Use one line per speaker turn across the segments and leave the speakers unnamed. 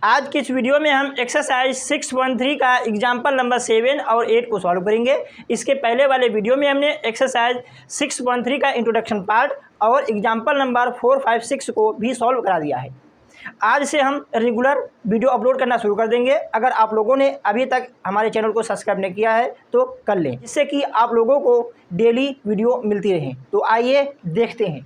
आज की इस वीडियो में हम एक्सरसाइज 613 का एग्जाम्पल नंबर 7 और 8 को सॉल्व करेंगे। इसके पहले वाले वीडियो में हमने एक्सरसाइज 613 का इंट्रोडक्शन पार्ट और एग्जाम्पल नंबर 4, 5, 6 को भी सॉल्व करा दिया है। आज से हम रेगुलर वीडियो अपलोड करना शुरू कर देंगे। अगर आप लोगों ने अभी तक हमारे चैनल को सब्सक्राइब नहीं किया है तो कर लें, जिससे कि आप लोगों को डेली वीडियो मिलती रहे। तो आइए देखते हैं।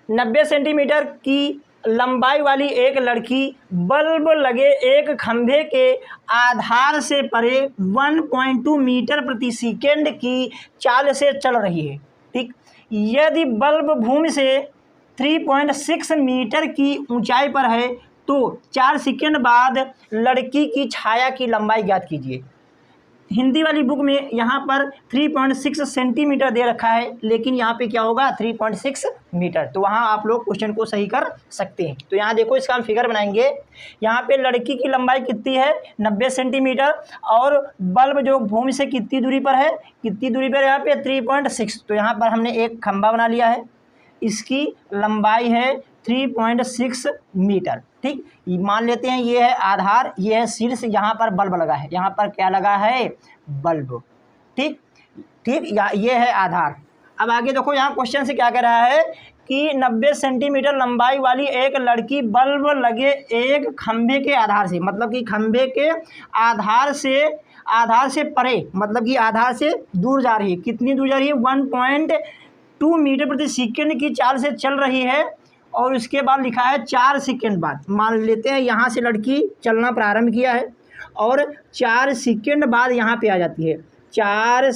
90 सेंटीमीटर की लंबाई वाली एक लड़की बल्ब लगे एक खंभे के आधार से परे 1.2 मीटर प्रति सेकेंड की चाल से चल रही है। ठीक, यदि बल्ब भूमि से 3.6 मीटर की ऊंचाई पर है तो 4 सेकेंड बाद लड़की की छाया की लंबाई ज्ञात कीजिए। हिंदी वाली बुक में यहाँ पर 3.6 सेंटीमीटर दे रखा है, लेकिन यहाँ पे क्या होगा 3.6 मीटर। तो वहाँ आप लोग क्वेश्चन को सही कर सकते हैं। तो यहाँ देखो, इसका हम फिगर बनाएंगे। यहाँ पे लड़की की लंबाई कितनी है 90 सेंटीमीटर और बल्ब जो भूमि से कितनी दूरी पर है, कितनी दूरी पर यहाँ पे 3.6। तो यहाँ पर हमने एक खंभा बना लिया है, इसकी लंबाई है 3.6 मीटर। ठीक, मान लेते हैं ये है आधार, ये है शीर्ष, यहाँ पर बल्ब लगा है, यहाँ पर क्या लगा है बल्ब। ठीक, ये है आधार। अब आगे देखो, यहाँ क्वेश्चन से क्या कह रहा है कि 90 सेंटीमीटर लंबाई वाली एक लड़की बल्ब लगे एक खंभे के आधार से, मतलब कि खंभे के आधार से परे, मतलब कि आधार से दूर जा रही है। कितनी दूर जा रही है 1.2 मीटर प्रति सेकेंड की चाल से चल रही है। और उसके बाद लिखा है 4 सेकेंड बाद। मान लेते हैं यहाँ से लड़की चलना प्रारंभ किया है और 4 सेकेंड बाद यहाँ पे आ जाती है। 4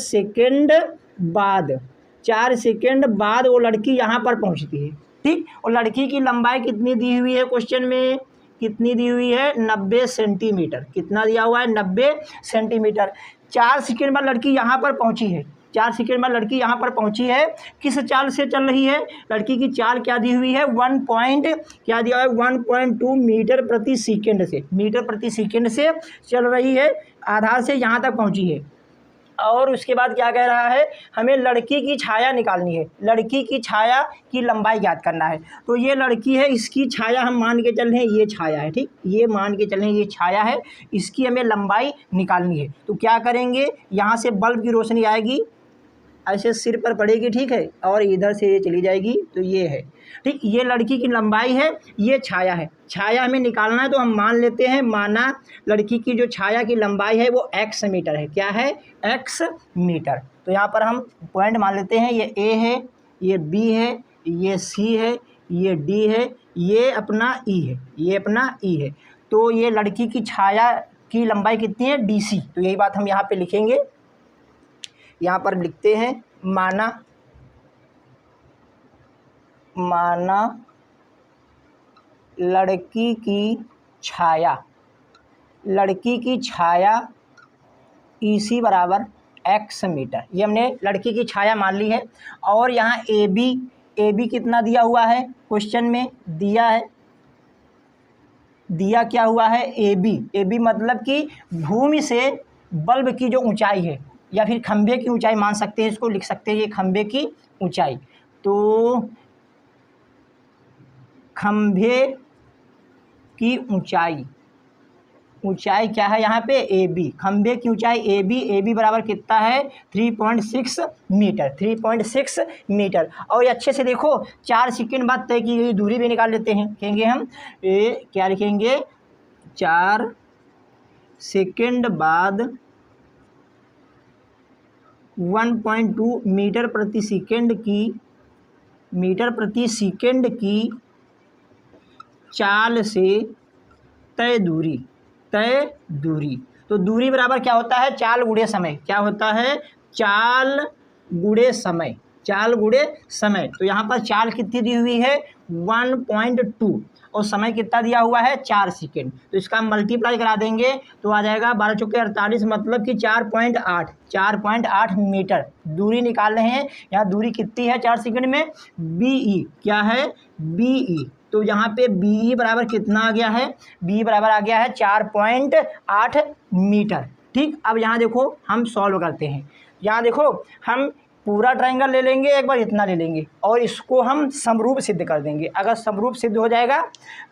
सेकेंड बाद वो लड़की यहाँ पर पहुँचती है। ठीक, और लड़की की लंबाई कितनी दी हुई है क्वेश्चन में, कितनी दी हुई है 90 सेंटीमीटर। कितना दिया हुआ है 90 सेंटीमीटर। 4 सेकेंड बाद लड़की यहाँ पर पहुँची है। 4 सेकेंड बाद लड़की यहाँ पर पहुँची है। किस चाल से चल रही है, लड़की की चाल क्या दी हुई है 1.2 मीटर प्रति सेकेंड से, मीटर प्रति सेकेंड से चल रही है, आधार से यहाँ तक पहुँची है। और उसके बाद क्या कह रहा है, हमें लड़की की छाया निकालनी है, लड़की की छाया की लंबाई ज्ञात करना है। तो ये लड़की है, इसकी छाया हम मान के चल रहे हैं ये छाया है। ठीक, ये मान के चल रहे हैं ये छाया है, इसकी हमें लंबाई निकालनी है। तो क्या करेंगे, यहाँ से बल्ब की रोशनी आएगी, ऐसे सिर पर पड़ेगी, ठीक है, और इधर से ये चली जाएगी। तो ये है, ठीक, ये लड़की की लंबाई है, ये छाया है। छाया हमें निकालना है तो हम मान लेते हैं, माना लड़की की जो छाया की लंबाई है वो x मीटर है। क्या है x मीटर। तो यहाँ पर हम पॉइंट मान लेते हैं, ये A है, ये B है, ये C है, ये D है, ये अपना E है, ये अपना E है। तो ये लड़की की छाया की लंबाई कितनी है DC। तो यही बात हम यहाँ पे लिखेंगे, यहाँ पर लिखते हैं, माना लड़की की छाया EC बराबर x मीटर। ये हमने लड़की की छाया मान ली है। और यहाँ AB कितना दिया हुआ है क्वेश्चन में, दिया क्या हुआ है AB मतलब कि भूमि से बल्ब की जो ऊंचाई है, या फिर खंभे की ऊंचाई मान सकते हैं, इसको लिख सकते हैं ये खंभे की ऊंचाई। तो खंभे की ऊंचाई क्या है यहाँ पे AB, खंभे की ऊंचाई AB बराबर कितना है 3.6 मीटर। और ये अच्छे से देखो, 4 सेकेंड बाद तय की गई दूरी भी निकाल लेते हैं। कहेंगे हम क्या लिखेंगे, 4 सेकेंड बाद 1.2 मीटर प्रति सेकेंड की चाल से तय दूरी। तो दूरी बराबर क्या होता है, चाल गुणे समय। क्या होता है, चाल गुणे समय। तो यहाँ पर चाल कितनी दी हुई है 1.2 और समय कितना दिया हुआ है 4 सेकेंड। तो इसका मल्टीप्लाई करा देंगे तो आ जाएगा 12 चौके 48, मतलब कि 4.8 मीटर दूरी निकाल रहे हैं। यहाँ दूरी कितनी है 4 सेकेंड में, BE। क्या है BE। तो यहाँ पे BE बराबर कितना आ गया है, BE बराबर आ गया है 4.8 मीटर। ठीक, अब यहाँ देखो हम सॉल्व करते हैं। यहाँ देखो, हम पूरा ट्रायंगल ले लेंगे, एक बार इतना ले लेंगे और इसको हम समरूप सिद्ध कर देंगे। अगर समरूप सिद्ध हो जाएगा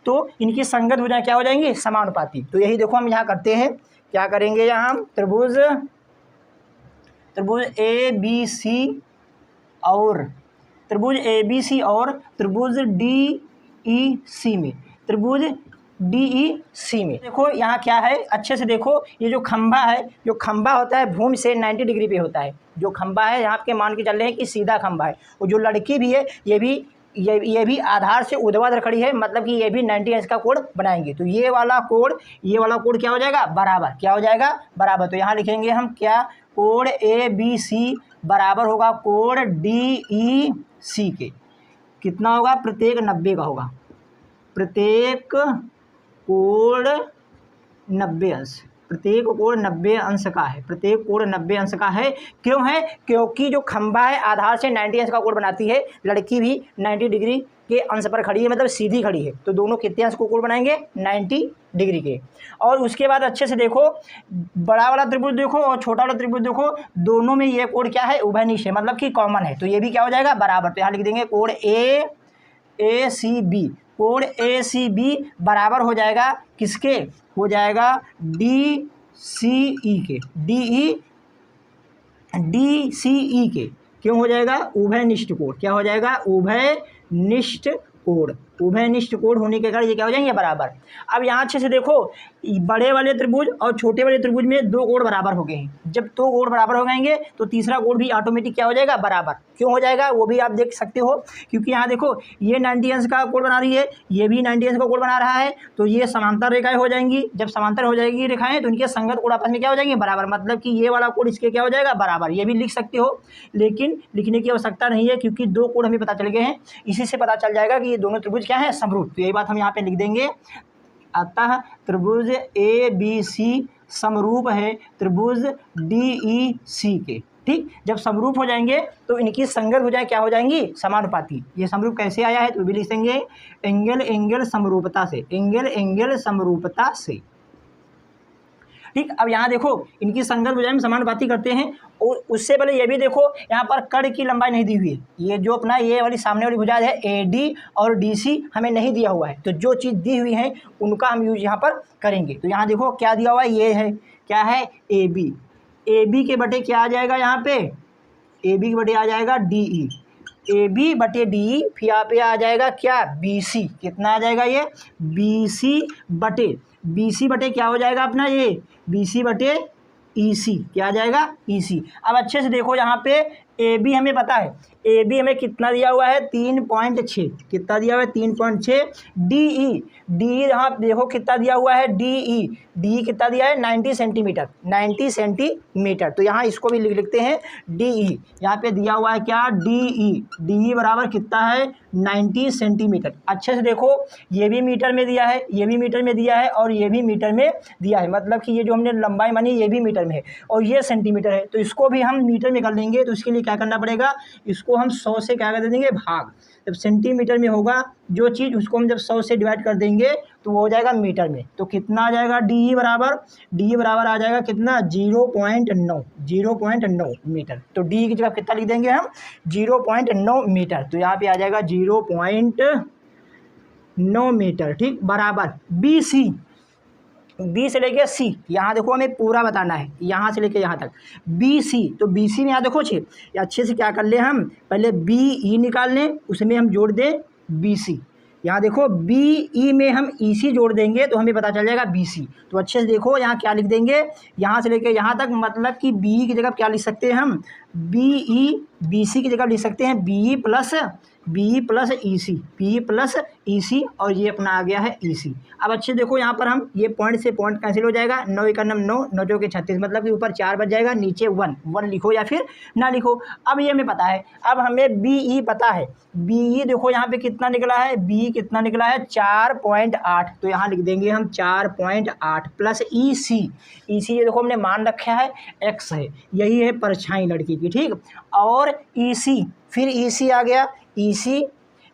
तो इनकी संगत हो जाए, क्या हो जाएंगी, समानुपाती। तो यही देखो हम यहाँ करते हैं, क्या करेंगे, यहाँ हम त्रिभुज ए बी सी और त्रिभुज ए बी सी और त्रिभुज डी ई सी में, त्रिभुज डी ई सी में देखो यहाँ क्या है, अच्छे से देखो। ये जो खंभा है, जो खंभा होता है भूमि से 90 डिग्री पे होता है। जो खंभा है यहाँ के मान के चल रहे हैं कि सीधा खंभा है, और जो लड़की भी है ये भी आधार से ऊर्ध्वाधर खड़ी है, मतलब कि ये भी 90 अंश का कोण बनाएंगे। तो ये वाला कोण क्या हो जाएगा, बराबर, क्या हो जाएगा, बराबर। तो यहाँ लिखेंगे हम क्या, कोण ए बी सी बराबर होगा कोण डी ई सी के। कितना होगा, प्रत्येक 90 का होगा, प्रत्येक कोण 90 अंश, प्रत्येक कोण 90 अंश का है, प्रत्येक कोण 90 अंश का है। क्यों है, क्योंकि जो खंभा है आधार से 90 अंश का कोण बनाती है, लड़की भी 90 डिग्री के अंश पर खड़ी है, मतलब सीधी खड़ी है। तो दोनों कितने अंश को कोण बनाएंगे, 90 डिग्री के। और उसके बाद अच्छे से देखो, बड़ा वाला त्रिभुज देखो और छोटा वाला त्रिभुज देखो, दोनों में ये कोण क्या है, उभयनिष्ठ है, मतलब कि कॉमन है। तो ये भी क्या हो जाएगा, बराबर। तो यहाँ लिख देंगे कोण ए सी बी, कोण ए सी बी बराबर हो जाएगा किसके, हो जाएगा डी सी ई के, डी सी ई के। क्यों हो जाएगा, उभयनिष्ठ कोण, क्या हो जाएगा, उभयनिष्ठ कोण, उभयनिष्ठ कोण होने के कारण ये क्या हो जाएंगे, बराबर। अब यहाँ अच्छे से देखो, बड़े वाले त्रिभुज और छोटे वाले त्रिभुज में 2 कोण बराबर हो गए हैं। जब 2 कोण बराबर हो जाएंगे तो तीसरा कोण भी ऑटोमेटिक क्या हो जाएगा, बराबर। क्यों हो जाएगा, वो भी आप देख सकते हो, क्योंकि यहाँ देखो ये 90 अंश का कोण बना रही है, ये भी 90 अंश का कोण बना रहा है। तो ये समांतर रेखाएं हो जाएंगी। जब समांतर हो जाएगी रेखाएं तो इनके संगत कोण आपस में क्या हो जाएंगे, बराबर, मतलब कि ये वाला कोण इसके क्या हो जाएगा, बराबर। ये भी लिख सकते हो, लेकिन लिखने की आवश्यकता नहीं है, क्योंकि 2 कोण हमें पता चल गए हैं। इसी से पता चल जाएगा कि ये दोनों त्रिभुज क्या है, समरूप। तो यही बात हम यहाँ पे लिख देंगे। अतः त्रिभुज ए बी सी समरूप है त्रिभुज डी ई सी के। ठीक, जब समरूप हो जाएंगे तो इनकी संगत हो जाए, क्या हो जाएंगी, समानुपाती। ये समरूप कैसे आया है, तो भी लिख देंगे एंगल समरूपता से, एंगल समरूपता से। ठीक, अब यहाँ देखो इनकी संगत हो जाए, हम समानुपाती करते हैं। और उससे पहले ये भी देखो, यहाँ पर कर्ण की लंबाई नहीं दी हुई है। ये जो अपना ये वाली सामने वाली भुजा है ए डी और डी सी हमें नहीं दिया हुआ है। तो जो चीज़ दी हुई है उनका हम यूज यहाँ पर करेंगे। तो यहाँ देखो क्या दिया हुआ है, ये है, क्या है, ए बी के बटे क्या आ जाएगा, यहाँ पे ए बी के बटे आ जाएगा डी ई, ए बी बटे डी ई, फिर यहाँ पे आ जाएगा क्या, बी सी। कितना आ जाएगा, ये बी सी बटे क्या हो जाएगा अपना, ये बी सी बटे ई सी, क्या आ जाएगा, ई सी। अब अच्छे से देखो यहाँ पे ए बी हमें पता है, ए बी हमें कितना दिया हुआ है, 3.6, कितना दिया हुआ है, 3.6। डी ई यहाँ देखो कितना दिया हुआ है, डी ई कितना दिया है, 90 सेंटीमीटर, 90 सेंटीमीटर। तो यहाँ इसको भी लिखते हैं डी ई, यहाँ पे दिया हुआ है क्या, डी ई बराबर कितना है, 90 सेंटीमीटर। अच्छे से देखो, ये भी मीटर में दिया है, ये भी मीटर में दिया है और ये भी मीटर में दिया है, मतलब कि ये जो हमने लंबाई मानी ये भी मीटर में है और ये सेंटीमीटर है। तो इसको भी हम मीटर में कर लेंगे। तो इसके लिए क्या करना पड़ेगा, इसको हम 100 से क्या कर देंगे, भाग। जब सेंटीमीटर में होगा जो चीज़, उसको हम जब 100 से डिवाइड कर देंगे तो वो हो जाएगा मीटर में। तो कितना आ जाएगा, डी ई बराबर आ जाएगा कितना, 0.9 मीटर। तो डी की जगह कितना लिख देंगे हम, 0.9 मीटर। तो यहाँ पे आ जाएगा 0.9 मीटर। ठीक, बराबर बी से लेके सी, यहाँ देखो हमें पूरा बताना है, यहाँ से लेके यहाँ तक बी सी। तो बी सी में यहाँ देखो अच्छे से क्या कर ले, हम पहले बी ई निकाल लें, उसमें हम जोड़ दें बी सी। यहाँ देखो बी ई में हम ई सी जोड़ देंगे तो हमें पता चल जाएगा बी सी। तो अच्छे से देखो यहाँ क्या लिख देंगे, यहाँ से लेके यहाँ तक, मतलब कि बी ई की जगह क्या लिख सकते हैं हम, बी सी की जगह लिख सकते हैं बी ई प्लस ई सी, और ये अपना आ गया है ई सी। अब अच्छे देखो यहाँ पर हम ये पॉइंट से पॉइंट कैंसिल हो जाएगा, 9 1 9, 9 2 36, मतलब कि ऊपर 4 बच जाएगा, नीचे 1 लिखो या फिर ना लिखो। अब ये हमें पता है, अब हमें बी ई पता है, बी ई देखो यहाँ पे कितना निकला है, बी कितना निकला है, 4.8। तो यहाँ लिख देंगे हम 4.8 प्लस ई सी ये देखो हमने मान रखा है एक्स है, यही है परछाई लड़की की। ठीक, और ई सी, फिर ई सी आ गया, ई सी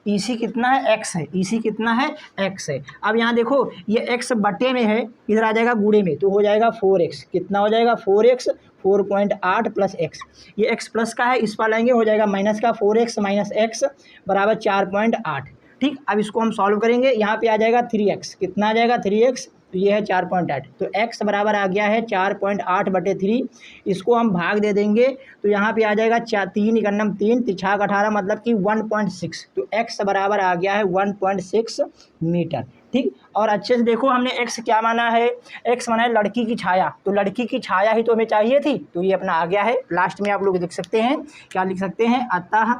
EC कितना है, x है, EC कितना है, x है। अब यहाँ देखो ये x बटे में है, इधर आ जाएगा गुणे में, तो हो जाएगा 4x, कितना हो जाएगा 4x, 4.8 प्लस x, ये x प्लस का है, इस पर लाएंगे हो जाएगा माइनस का, 4x माइनस x बराबर 4.8। ठीक, अब इसको हम सॉल्व करेंगे, यहाँ पे आ जाएगा 3x, कितना आ जाएगा 3x, तो ये है 4.8, तो x बराबर आ गया है 4.8/3। इसको हम भाग दे देंगे तो यहाँ पे आ जाएगा 3 इकन्नम 3 तिछाक 18 मतलब कि 1.6, तो x बराबर आ गया है 1.6 मीटर। ठीक, और अच्छे से देखो हमने x क्या माना है, x माना है लड़की की छाया, तो लड़की की छाया ही तो हमें चाहिए थी, तो ये अपना आ गया है। लास्ट में आप लोग लिख सकते हैं, क्या लिख सकते हैं, अतः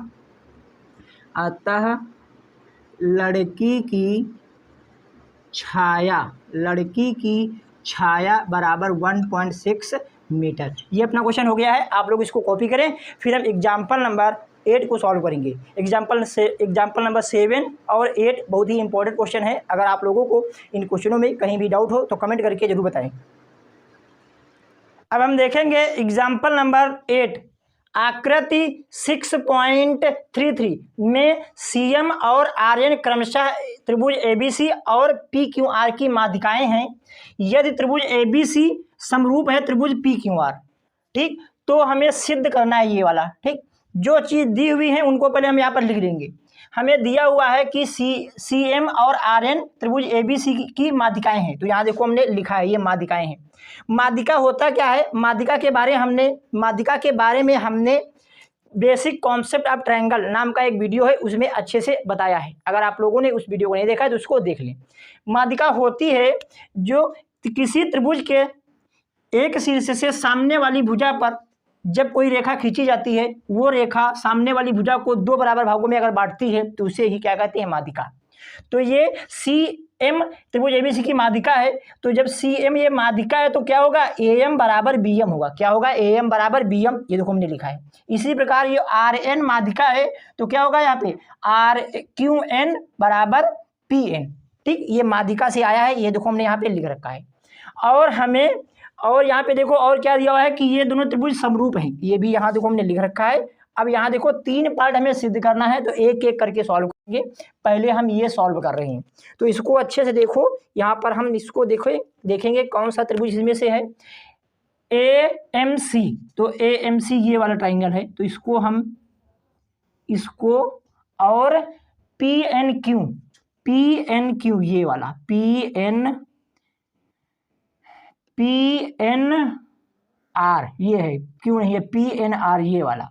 लड़की की छाया बराबर 1.6 मीटर। ये अपना क्वेश्चन हो गया है, आप लोग इसको कॉपी करें। फिर हम एग्जाम्पल नंबर 8 को सॉल्व करेंगे। एग्जाम्पल नंबर 7 और 8 बहुत ही इंपॉर्टेंट क्वेश्चन है। अगर आप लोगों को इन क्वेश्चनों में कहीं भी डाउट हो तो कमेंट करके जरूर बताएं। अब हम देखेंगे एग्जाम्पल नंबर 8, आकृति 6.33 में CM और RN क्रमशः त्रिभुज ABC और PQR की माध्यिकाएं हैं। यदि त्रिभुज ABC समरूप है त्रिभुज PQR, ठीक, तो हमें सिद्ध करना है ये वाला। ठीक, जो चीज़ दी हुई है उनको पहले हम यहाँ पर लिख देंगे। हमें दिया हुआ है कि CM और RN त्रिभुज ABC की माध्यिकाएं हैं, तो यहाँ देखो हमने लिखा है ये माध्यिकाएं हैं। माध्यिका होता क्या है, माध्यिका के बारे में हमने बेसिक कॉन्सेप्ट ऑफ ट्रायंगल नाम का एक वीडियो है, उसमें अच्छे से बताया है। अगर आप लोगों ने उस वीडियो को नहीं देखा है तो उसको देख लें। माध्यिका होती है जो किसी त्रिभुज के एक शीर्ष से सामने वाली भुजा पर जब कोई रेखा खींची जाती है, वो रेखा सामने वाली भुजा को 2 बराबर भागों में अगर बांटती है तो उसे ही क्या कहते हैं, माध्यिका। तो ये CM त्रिभुज ABC की माध्यिका है। तो जब CM ये माध्यिका है तो क्या होगा, AM बराबर BM होगा। क्या होगा, AM बराबर BM, ये देखो हमने लिखा है। इसी प्रकार ये RN माध्यिका है तो क्या होगा, यहाँ पे RQN बराबर PN। ठीक, ये माध्यिका से आया है, ये देखो हमने यहाँ पे लिख रखा है। और यहाँ पे देखो और क्या दिया हुआ है कि ये दोनों त्रिभुज समरूप हैं, ये भी यहाँ देखो हमने लिख रखा है। अब यहाँ देखो 3 पार्ट हमें सिद्ध करना है, तो एक एक करके सॉल्व करेंगे। पहले हम ये सॉल्व कर रहे हैं, तो इसको अच्छे से देखो। यहाँ पर हम इसको देखेंगे कौन सा त्रिभुज इसमें से है, AMC। तो AMC ये वाला ट्राइंगल है, तो इसको और PNQ ये वाला PNR ये है, क्यों नहीं है PNR ये वाला।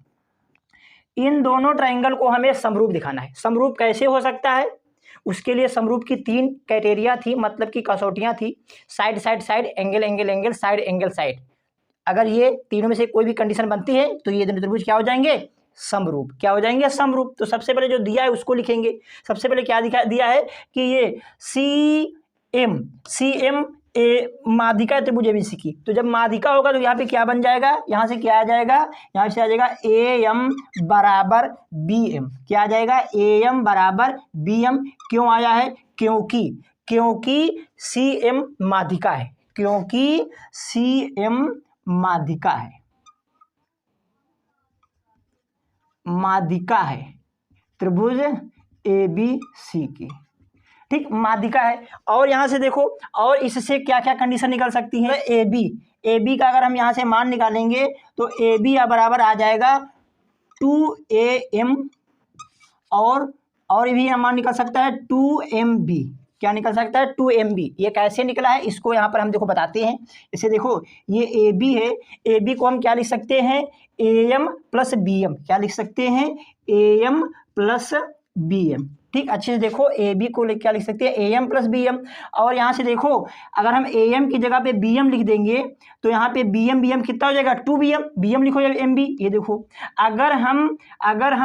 इन दोनों ट्राइंगल को हमें समरूप दिखाना है। समरूप कैसे हो सकता है, उसके लिए समरूप की 3 क्राइटेरिया थी, मतलब कि कसौटियां थी, साइड, एंगल, साइड। अगर ये तीनों में से कोई भी कंडीशन बनती है तो ये दोनों त्रिभुज क्या हो जाएंगे, समरूप। क्या हो जाएंगे, समरूप। तो सबसे पहले जो दिया है उसको लिखेंगे। सबसे पहले क्या दिया है कि ये CM माध्यिका त्रिभुज ABC की। तो जब माध्यिका होगा तो यहाँ पे क्या बन जाएगा, यहाँ से क्या आ जाएगा, यहाँ से आ जाएगा AM बराबर BM। क्या आ जाएगा, AM बराबर BM। क्यों आया है, क्योंकि CM माध्यिका है, माध्यिका है त्रिभुज ABC की। ठीक, माध्यिका है। और यहाँ से देखो, और इससे क्या क्या कंडीशन निकल सकती है, AB का अगर हम यहाँ से मान निकालेंगे तो AB बराबर आ जाएगा 2AM, और भी मान निकल सकता है 2MB। क्या निकल सकता है, 2MB। ये कैसे निकला है इसको यहाँ पर हम देखो बताते हैं। इसे देखो, ये AB है, AB को हम क्या लिख सकते हैं, AM प्लस BM। क्या लिख सकते हैं, AM प्लस BM। ठीक, अच्छे से देखो, AB को क्या लिख सकते हैं, AM प्लस BM। और यहाँ से देखो, अगर हम AM की जगह पे BM लिख देंगे तो यहाँ पे BM कितना हो जाएगा, 2BM। BM लिखो या MB। ये देखो, अगर हम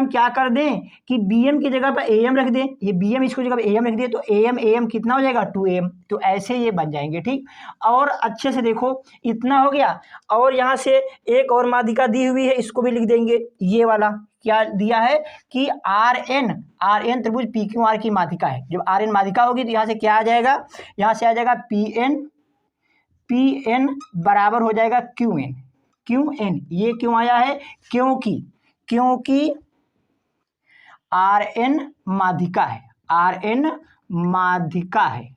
क्या कर दें कि BM की जगह पर AM रख दें, ये BM इसको जगह पर AM रख दें, तो AM कितना हो जाएगा, 2AM। तो ऐसे ये बन जाएंगे। ठीक, और अच्छे से देखो, इतना हो गया। और यहाँ से एक और माध्यिका दी हुई है, इसको भी लिख देंगे। ये वाला क्या दिया है कि RN त्रिभुज PQR की माध्यिका है। जब RN माध्यिका होगी तो यहाँ से क्या आ जाएगा, यहाँ से आ जाएगा PN बराबर हो जाएगा QN। ये क्यों आया है, क्योंकि आर एन माध्यिका है, आर एन माध्यिका है।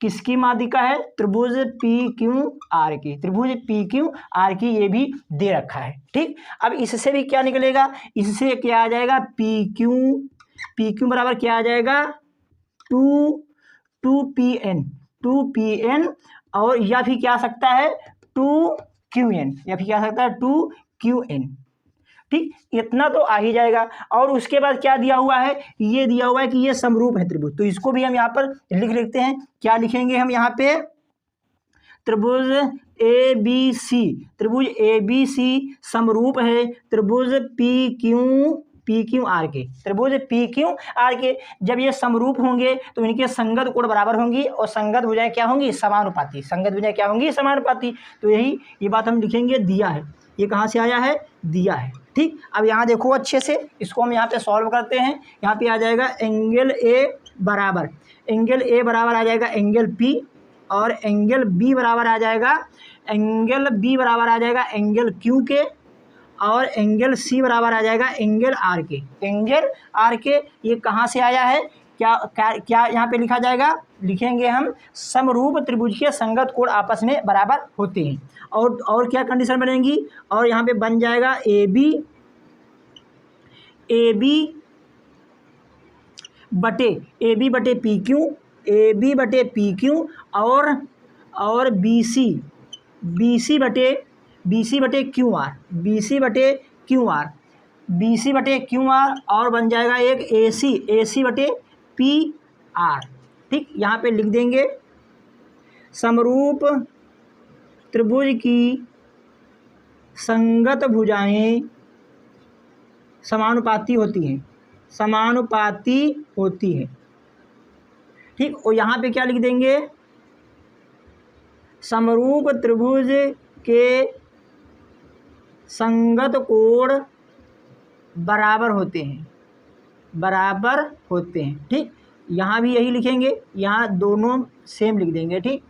किसकी माध्यिका है? त्रिभुज पी क्यू आर की, त्रिभुज पी क्यू आर की, ये भी दे रखा है। ठीक, अब इससे भी क्या निकलेगा? इससे क्या आ जाएगा? पी क्यू बराबर क्या आ जाएगा? टू पी एन, और या फिर क्या आ सकता है? टू क्यू एन, या फिर क्या आ सकता है? Two Q N. ठीक, इतना तो आ ही जाएगा। और उसके बाद क्या दिया हुआ है? ये दिया हुआ है कि ये समरूप है त्रिभुज, तो इसको भी हम यहाँ पर लिख लेते हैं। क्या लिखेंगे हम यहाँ पे? त्रिभुज ए बी सी, त्रिभुज ए बी सी समरूप है त्रिभुज पी क्यू आर के, त्रिभुज पी क्यू आर के। जब ये समरूप होंगे तो इनके संगत कोण बराबर होंगी, और संगत भुजाएं क्या होंगी? समानुपाती। संगत भुजाएं क्या होंगी? समानुपाती। तो यही ये बात हम लिखेंगे, दिया है। ये कहाँ से आया है? दिया है। ठीक, अब यहाँ देखो अच्छे से, इसको हम यहाँ पे सॉल्व करते हैं। यहाँ पे आ जाएगा एंगल ए बराबर आ जाएगा एंगल पी, और एंगल बी बराबर आ जाएगा एंगल क्यू के, और एंगल सी बराबर आ जाएगा एंगल आर के। ये कहाँ से आया है? क्या यहाँ पे लिखा जाएगा? लिखेंगे हम समरूप त्रिभुज के संगत कोण आपस में बराबर होते हैं। और क्या कंडीशन बनेगी? और यहाँ पे बन जाएगा ए बी बटे पी क्यू, और बी सी बटे क्यू आर, और बन जाएगा एक ए सी बटे पी आर। ठीक, यहाँ पे लिख देंगे समरूप त्रिभुज की संगत भुजाएं समानुपाती होती हैं। ठीक, और यहाँ पे क्या लिख देंगे? समरूप त्रिभुज के संगत कोण बराबर होते हैं। ठीक, यहाँ भी यही लिखेंगे, यहाँ दोनों सेम लिख देंगे। ठीक,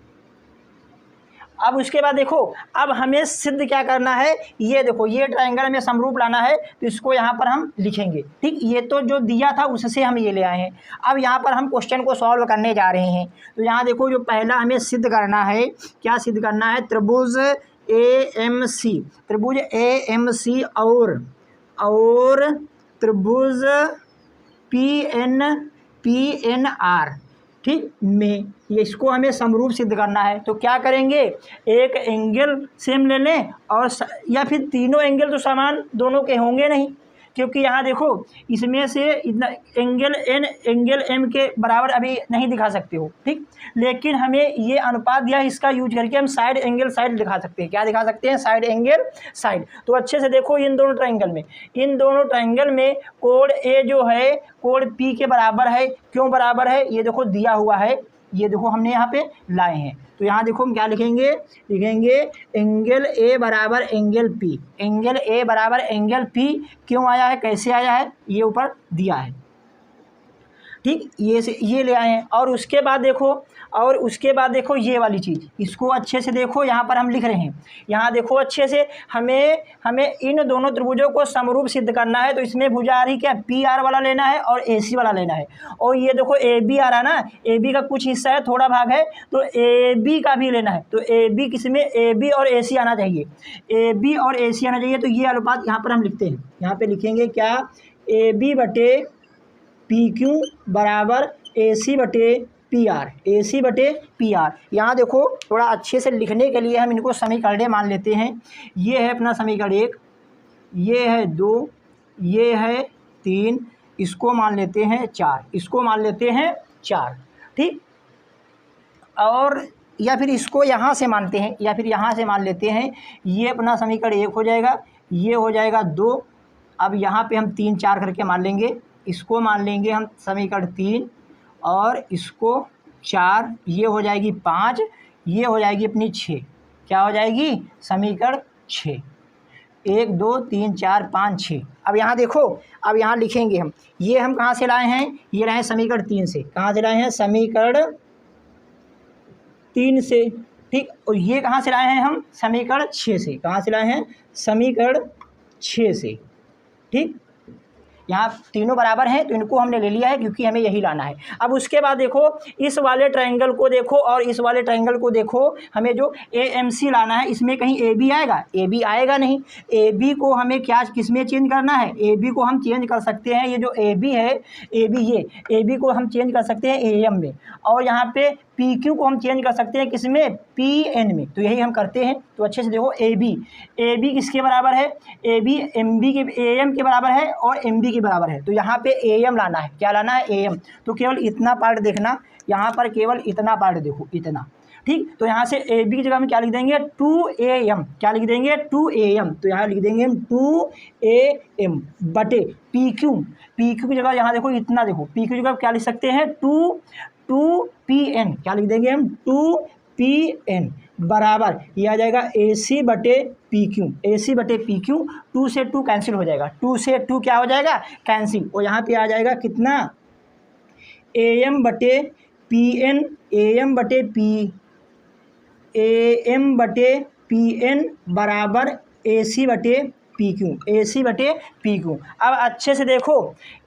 अब उसके बाद देखो, अब हमें सिद्ध क्या करना है? ये देखो, ये ट्रायंगल हमें समरूप लाना है, तो इसको यहाँ पर हम लिखेंगे। ठीक, ये तो जो दिया था उससे हम ये ले आए हैं। अब यहाँ पर हम क्वेश्चन को सॉल्व करने जा रहे हैं। तो यहाँ देखो, जो पहला हमें सिद्ध करना है, क्या सिद्ध करना है? त्रिभुज ए एम सी और त्रिभुज पी एन आर, ठीक, में ये इसको हमें समरूप सिद्ध करना है। तो क्या करेंगे? एक एंगल सेम ले लें, और या फिर तीनों एंगल तो समान दोनों के होंगे नहीं, क्योंकि यहाँ देखो इसमें से इतना एंगल एन एंगल एम के बराबर अभी नहीं दिखा सकते हो। ठीक, लेकिन हमें ये अनुपात दिया, इसका यूज करके हम साइड एंगल साइड दिखा सकते हैं। क्या दिखा सकते हैं? Side angle side. तो अच्छे से देखो, इन दोनों ट्रायंगल में कोण ए जो है कोण पी के बराबर है। क्यों बराबर है? ये देखो दिया हुआ है, ये देखो हमने यहाँ पे लाए हैं। तो यहाँ देखो हम क्या लिखेंगे? एंगल ए बराबर एंगल पी। क्यों आया है? कैसे आया है? ये ऊपर दिया है। ठीक, ये ले आए हैं। और उसके बाद देखो ये वाली चीज़, इसको अच्छे से देखो, यहाँ पर हम लिख रहे हैं। यहाँ देखो अच्छे से, हमें इन दोनों त्रिभुजों को समरूप सिद्ध करना है। तो इसमें भुजा आ रही क्या? पी आर वाला लेना है और ए सी वाला लेना है। और ये देखो ए बी आ रहा है ना, ए बी का कुछ हिस्सा है, थोड़ा भाग है, तो ए बी का भी लेना है। तो ए बी किसमें? ए बी और ए सी आना चाहिए, तो ये अनुपात यहाँ पर हम लिखते हैं। यहाँ पर लिखेंगे क्या? ए बी बटे पी क्यू बराबर ए सी बटे पी आर। यहाँ देखो, थोड़ा अच्छे से लिखने के लिए हम इनको समीकरण मान लेते हैं। ये है अपना समीकरण 1, ये है 2, ये है 3, इसको मान लेते हैं 4, ठीक। और या फिर इसको यहाँ से मानते हैं, या फिर यहाँ से मान लेते हैं। ये अपना समीकरण 1 हो जाएगा, ये हो जाएगा 2। अब यहाँ पे हम 3 4 करके मान लेंगे। इसको मान लेंगे हम समीकरण 3, और इसको 4, ये हो जाएगी 5, ये हो जाएगी अपनी 6। क्या हो जाएगी? समीकरण 6। 1 2 3 4 5 6। अब यहाँ देखो, अब यहाँ लिखेंगे हम, ये हम कहाँ से लाए हैं? ये लाए हैं समीकरण 3 से। कहाँ से लाए हैं? समीकरण 3 से, ठीक। और ये कहाँ से लाए हैं हम? समीकरण 6 से। कहाँ से लाए हैं? समीकरण 6 से, ठीक। यहाँ तीनों बराबर हैं तो इनको हमने ले लिया है क्योंकि हमें यही लाना है। अब उसके बाद देखो इस वाले ट्रायंगल को देखो और इस वाले ट्रायंगल को देखो, हमें जो AMC लाना है इसमें कहीं AB आएगा? AB आएगा नहीं। AB को हमें क्या किस में चेंज करना है? AB को हम चेंज कर सकते हैं, ये जो AB है AB, ये AB को हम चेंज कर सकते हैं AM में, और यहाँ पे PQ को हम चेंज कर सकते हैं किसमें? PN में। तो यही हम करते हैं। तो अच्छे से देखो AB किसके बराबर है? AB MB के AM के बराबर है और MB के बराबर है। तो यहाँ पे AM लाना है। क्या लाना है? AM। तो केवल इतना पार्ट देखना, यहाँ पर केवल इतना पार्ट देखो, इतना, ठीक। तो यहाँ से AB की जगह में क्या लिख देंगे? 2AM। क्या लिख देंगे? 2AM। तो यहाँ लिख देंगे हम 2AM बटे PQ की जगह यहाँ देखो इतना, देखो PQ की जगह क्या लिख सकते हैं? 2PN। क्या लिख देंगे हम? 2PN बराबर ये आ जाएगा AC बटे PQ। 2 से 2 कैंसिल हो जाएगा, 2 से 2 क्या हो जाएगा? कैंसिल। और यहाँ पे आ जाएगा कितना? AM बटे PN बराबर AC बटे PQ। अब अच्छे से देखो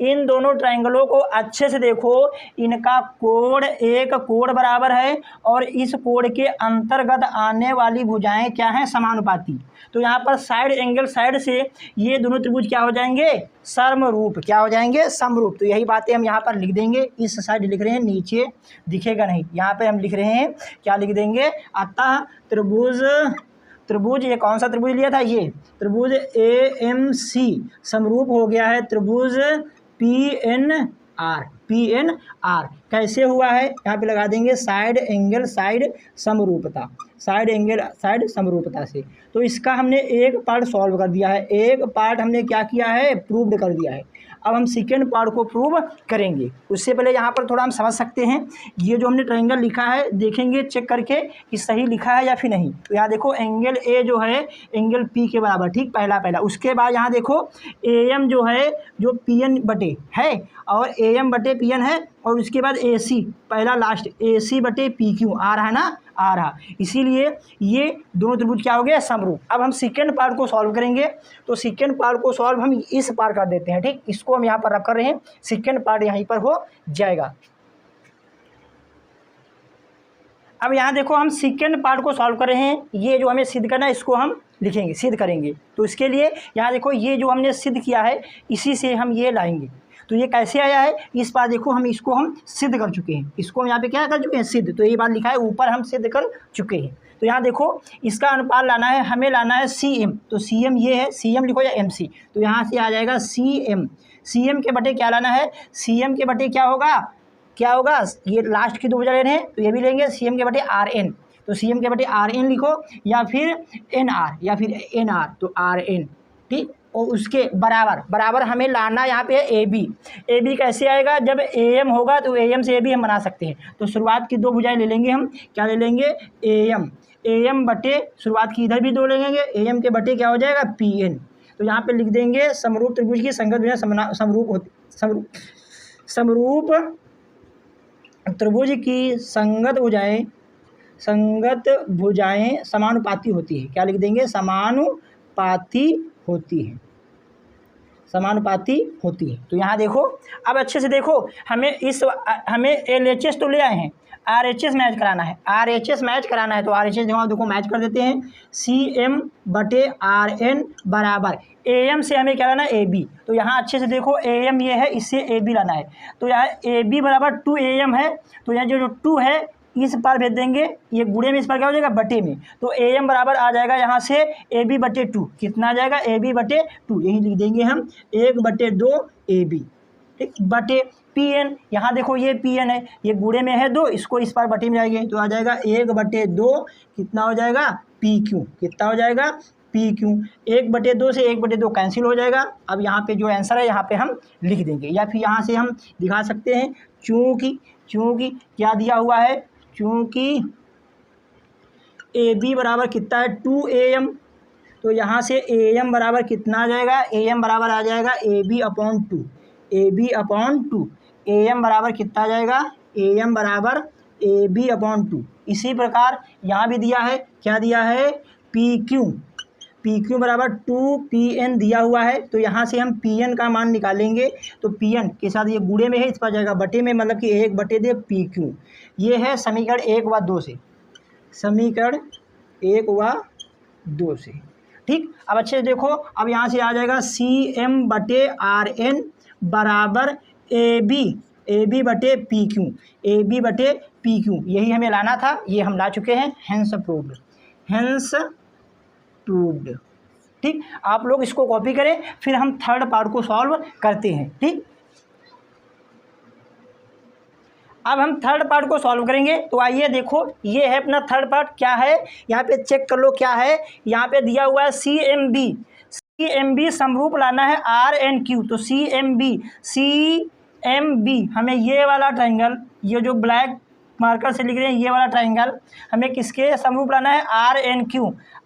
इन दोनों ट्रायंगलों को, अच्छे से देखो, इनका कोण एक कोण बराबर है और इस कोण के अंतर्गत आने वाली भुजाएं क्या हैं? समानुपाती। तो यहाँ पर साइड एंगल साइड से ये दोनों त्रिभुज क्या हो जाएंगे? समरूप। क्या हो जाएंगे? समरूप। तो यही बातें हम यहाँ पर लिख देंगे। इस साइड लिख रहे हैं, नीचे दिखेगा नहीं, यहाँ पे हम लिख रहे हैं, क्या लिख देंगे? अतः त्रिभुज ये कौन सा त्रिभुज लिया था? ये त्रिभुज AMC समरूप हो गया है त्रिभुज PNR। कैसे हुआ है? यहाँ पे लगा देंगे साइड एंगल साइड समरूपता से। तो इसका हमने एक पार्ट सॉल्व कर दिया है, एक पार्ट हमने क्या किया है? प्रूव्ड कर दिया है। अब हम सेकेंड पार्ट को प्रूव करेंगे। उससे पहले यहाँ पर थोड़ा हम समझ सकते हैं, ये जो हमने ट्रायंगल लिखा है देखेंगे चेक करके कि सही लिखा है या फिर नहीं। तो यहाँ देखो एंगल A जो है एंगल P के बराबर, ठीक, पहला। उसके बाद यहाँ देखो AM जो है जो PN बटे है और AM बटे PN है, और उसके बाद AC पहला लास्ट AC बटे PQ आ रहा है ना, आ रहा। इसीलिए ये दोनों त्रिभुज क्या हो गया? समरूप। अब हम सेकेंड पार्ट को सॉल्व करेंगे। तो सेकेंड पार्ट को सॉल्व हम इस पार कर देते हैं, ठीक। इसको हम यहाँ पर रख कर रहे हैं, सेकेंड पार्ट यहीं पर हो जाएगा। अब यहाँ देखो हम सेकेंड पार्ट को सॉल्व कर रहे हैं। ये जो हमें सिद्ध करना है इसको हम लिखेंगे, सिद्ध करेंगे। तो इसके लिए यहाँ देखो ये जो हमने सिद्ध किया है इसी से हम ये लाएंगे। तो ये कैसे आया है? इस बार देखो हम इसको हम सिद्ध कर चुके हैं, इसको हम यहाँ पे क्या कर चुके हैं? सिद्ध। तो ये बात लिखा है ऊपर, हम सिद्ध कर चुके हैं। तो यहाँ देखो इसका अनुपात लाना है, हमें लाना है CM। तो CM ये है, CM लिखो या MC। तो यहाँ से आ जाएगा CM के बटे क्या लाना है? CM के बटे क्या होगा? ये लास्ट की दो भुजा ले रहे हैं तो ये भी लेंगे CM के बटे RN। तो CM के बटे RN लिखो या फिर NR तो RN, ठीक। और उसके बराबर हमें लाना यहाँ पे है AB कैसे आएगा? जब AM होगा तो AM से AB हम बना सकते हैं। तो शुरुआत की दो भुजाएं ले लेंगे हम, क्या ले लेंगे? AM बटे शुरुआत की इधर भी दो ले लेंगे, AM के बटे क्या हो जाएगा? PN। तो यहाँ पे लिख देंगे समरूप त्रिभुज की संगत भुजाएं समरूप त्रिभुज की संगत भुजाएं समानुपाती होती है। क्या लिख देंगे? समानुपाती होती है। तो यहाँ देखो अब अच्छे से देखो, हमें LHS तो ले आए हैं, RHS मैच कराना है। तो RHS देखो मैच कर देते हैं। CM बटे RN बराबर AM से हमें क्या लाना है? AB। तो यहाँ अच्छे से देखो AM ये है, इससे AB लाना है। तो यहाँ AB बराबर 2AM है। तो यहाँ जो 2 है इस पार भेज देंगे, ये गुणे में इस पर क्या हो जाएगा? बटे में। तो AM बराबर आ जाएगा यहाँ से AB बटे 2। कितना आ जाएगा? AB बटे 2। यही लिख देंगे हम 1 बटे 2 AB, ठीक, बटे PN। यहाँ देखो ये PN है, ये गुणे में है 2, इसको इस पार बटे में जाएंगे तो आ जाएगा 1 बटे 2। कितना हो जाएगा? PQ। कितना हो जाएगा? PQ। 1 बटे 2 से 1 बटे 2 कैंसिल हो जाएगा। अब यहाँ पे जो आंसर है यहाँ पे हम लिख देंगे, या फिर यहाँ से हम दिखा सकते हैं चूँकि क्या दिया हुआ है? चूँकि AB बराबर कितना है? 2AM। तो यहाँ से AM बराबर कितना आ जाएगा? AM बराबर आ जाएगा AB अपॉन 2। AM बराबर कितना आ जाएगा? AM बराबर AB अपॉन 2। इसी प्रकार यहाँ भी दिया है, क्या दिया है? PQ पी क्यू बराबर 2pn दिया हुआ है, तो यहाँ से हम pn का मान निकालेंगे। तो pn के साथ ये गुणे में है, इस पर जाएगा बटे में, मतलब कि 1/2 पी क्यू। ये है समीकरण 1 व 2 से, समीकरण 1 व 2 से। ठीक, अब अच्छे से देखो, अब यहाँ से आ जाएगा CM/RN बराबर AB बटे पी क्यू, AB बटे पी क्यू। यही हमें लाना था, ये हम ला चुके हैं। Hence proved. ठीक, आप लोग इसको कॉपी करें, फिर हम थर्ड पार्ट को सॉल्व करते हैं। ठीक, अब हम थर्ड पार्ट को सॉल्व करेंगे। तो आइए देखो, ये है अपना थर्ड पार्ट। क्या है यहाँ पे चेक कर लो, क्या है यहाँ पे दिया हुआ है CMB समरूप लाना है RNQ। तो CMB हमें ये वाला ट्राइंगल, ये जो ब्लैक मार्कर से लिख रहे हैं ये वाला ट्राइंगल, हमें किसके समरूप लाना है?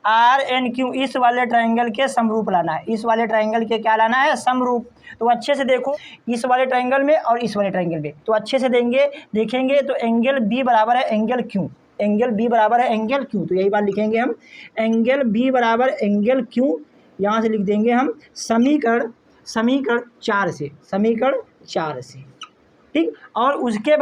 RNQ इस वाले ट्राइंगल के समरूप लाना है। इस वाले ट्राइंगल के क्या लाना है? समरूप। तो अच्छे से देखो, इस वाले ट्राइंगल में और इस वाले ट्राइंगल में, तो अच्छे से देखेंगे तो एंगल B बराबर है एंगल Q, एंगल B बराबर है एंगल Q। तो यही बात लिखेंगे हम, एंगल B बराबर एंगल Q। यहाँ से लिख देंगे हम समीकरण 4 से, समीकरण 4 से। ठीक, और उसके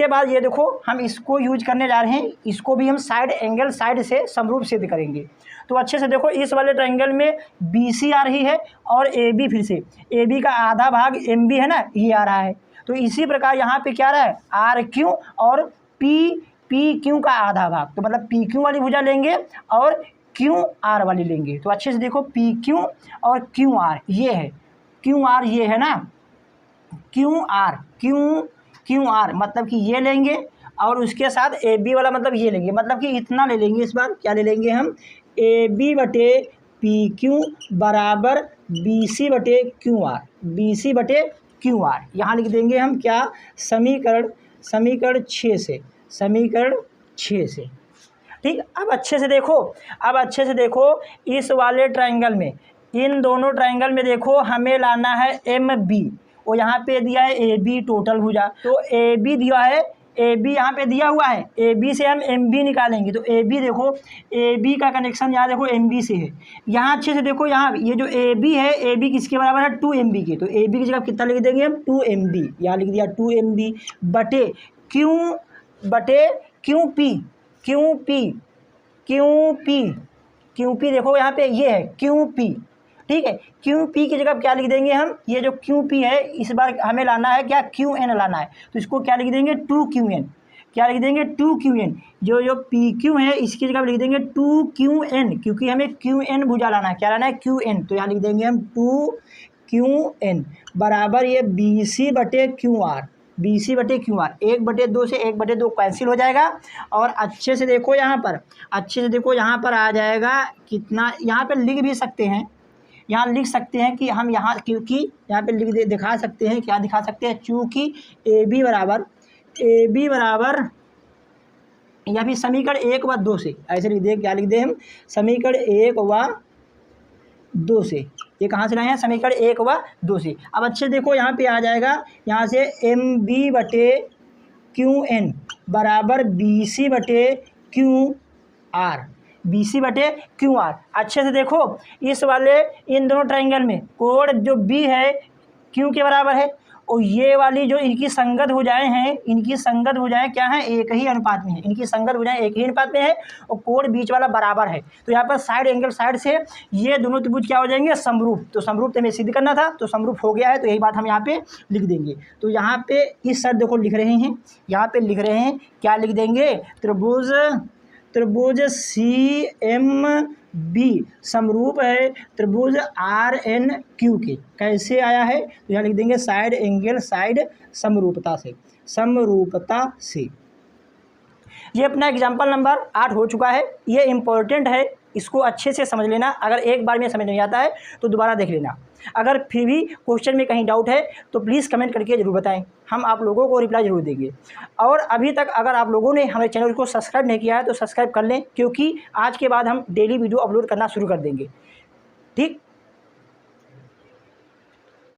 बाद ये देखो, हम इसको यूज करने जा रहे हैं, इसको भी हम एंगल साइड से समरूप सिद्ध करेंगे। तो अच्छे से देखो, इस वाले ट्रायंगल में BC आ रही है और AB, फिर से AB का आधा भाग MB है ना, ये आ रहा है। तो इसी प्रकार यहाँ पे क्या आ रहा है? RQ और PQ का आधा भाग, तो मतलब PQ वाली भुजा लेंगे और QR वाली लेंगे। तो अच्छे से देखो, PQ और QR ये है, QR ये है ना, QR मतलब कि ये लेंगे और उसके साथ AB वाला मतलब ये लेंगे, मतलब कि इतना ले लेंगे। इस बार क्या ले लेंगे हम? AB बटे PQ बराबर BC बटे QR, BC बटे QR। यहाँ लिख देंगे हम क्या? समीकरण 6 से, समीकरण 6 से। ठीक, अब अच्छे से देखो, इस वाले ट्रायंगल में, इन दोनों ट्रायंगल में देखो, हमें लाना है MB, और यहाँ पे दिया है AB टोटल भुजा। तो AB दिया है, AB यहाँ पे दिया हुआ है, AB से हम MB निकालेंगे। तो AB देखो, AB का कनेक्शन यहाँ देखो MB से है। यहाँ अच्छे से देखो, यहाँ ये जो AB है, AB किसके बराबर है? 2MB के। तो AB की जगह कितना लिख देंगे हम? 2MB। यहाँ लिख दिया 2MB बटे QP देखो, यहाँ पे ये है QP। ठीक है, QP की जगह क्या लिख देंगे हम? ये जो QP है, इस बार हमें लाना है क्या? QN लाना है। तो इसको क्या लिख देंगे? 2QN। क्या लिख देंगे? 2QN। जो PQ है, इसकी जगह लिख देंगे 2QN, क्योंकि हमें QN भुजा लाना है। क्या लाना है? QN। तो यहाँ लिख देंगे हम 2QN बराबर ये BC बटे QR, BC बटे QR। 1/2 से 1/2 कैंसिल हो जाएगा। और अच्छे से देखो, यहाँ पर आ जाएगा कितना? यहाँ पर लिख भी सकते हैं, यहाँ लिख सकते हैं कि हम यहाँ, क्योंकि यहाँ पे दिखा सकते हैं, क्या दिखा सकते हैं? चूँकि AB बराबर या फिर समीकरण 1 व 2 से, ऐसे लिख दे। क्या लिख दे हम? समीकरण 1 व 2 से। ये कहाँ से लाए हैं? समीकरण 1 व 2 से। अब अच्छे देखो, यहाँ पे आ जाएगा, यहाँ से MB बटे QN बराबर BC बटे QR, BC बटे QR। अच्छे से देखो, इन दोनों ट्रायंगल में कोण जो B है Q के बराबर है, और ये वाली जो इनकी संगत भुजाएं हैं, क्या हैं? एक ही अनुपात में है। इनकी संगत भुजाएं एक ही अनुपात में है, और कोण बीच वाला बराबर है। तो यहाँ पर एंगल साइड से ये दोनों त्रिभुज क्या हो जाएंगे? समरूप। तो समरूप हमें सिद्ध करना था, तो समरूप हो गया है। तो यही बात हम यहाँ पे लिख देंगे। तो यहाँ पे इस साइड देखो लिख रहे हैं, यहाँ पे लिख रहे हैं, क्या लिख देंगे? त्रिभुज CMB समरूप है त्रिभुज RNQ के। कैसे आया है? तो यहाँ लिख देंगे साइड समरूपता से। ये अपना एग्जाम्पल नंबर 8 हो चुका है। ये इम्पोर्टेंट है, इसको अच्छे से समझ लेना। अगर एक बार में समझ नहीं आता है तो दोबारा देख लेना। अगर फिर भी क्वेश्चन में कहीं डाउट है तो प्लीज़ कमेंट करके ज़रूर बताएं, हम आप लोगों को रिप्लाई ज़रूर देंगे। और अभी तक अगर आप लोगों ने हमारे चैनल को सब्सक्राइब नहीं किया है तो सब्सक्राइब कर लें, क्योंकि आज के बाद हम डेली वीडियो अपलोड करना शुरू कर देंगे। ठीक,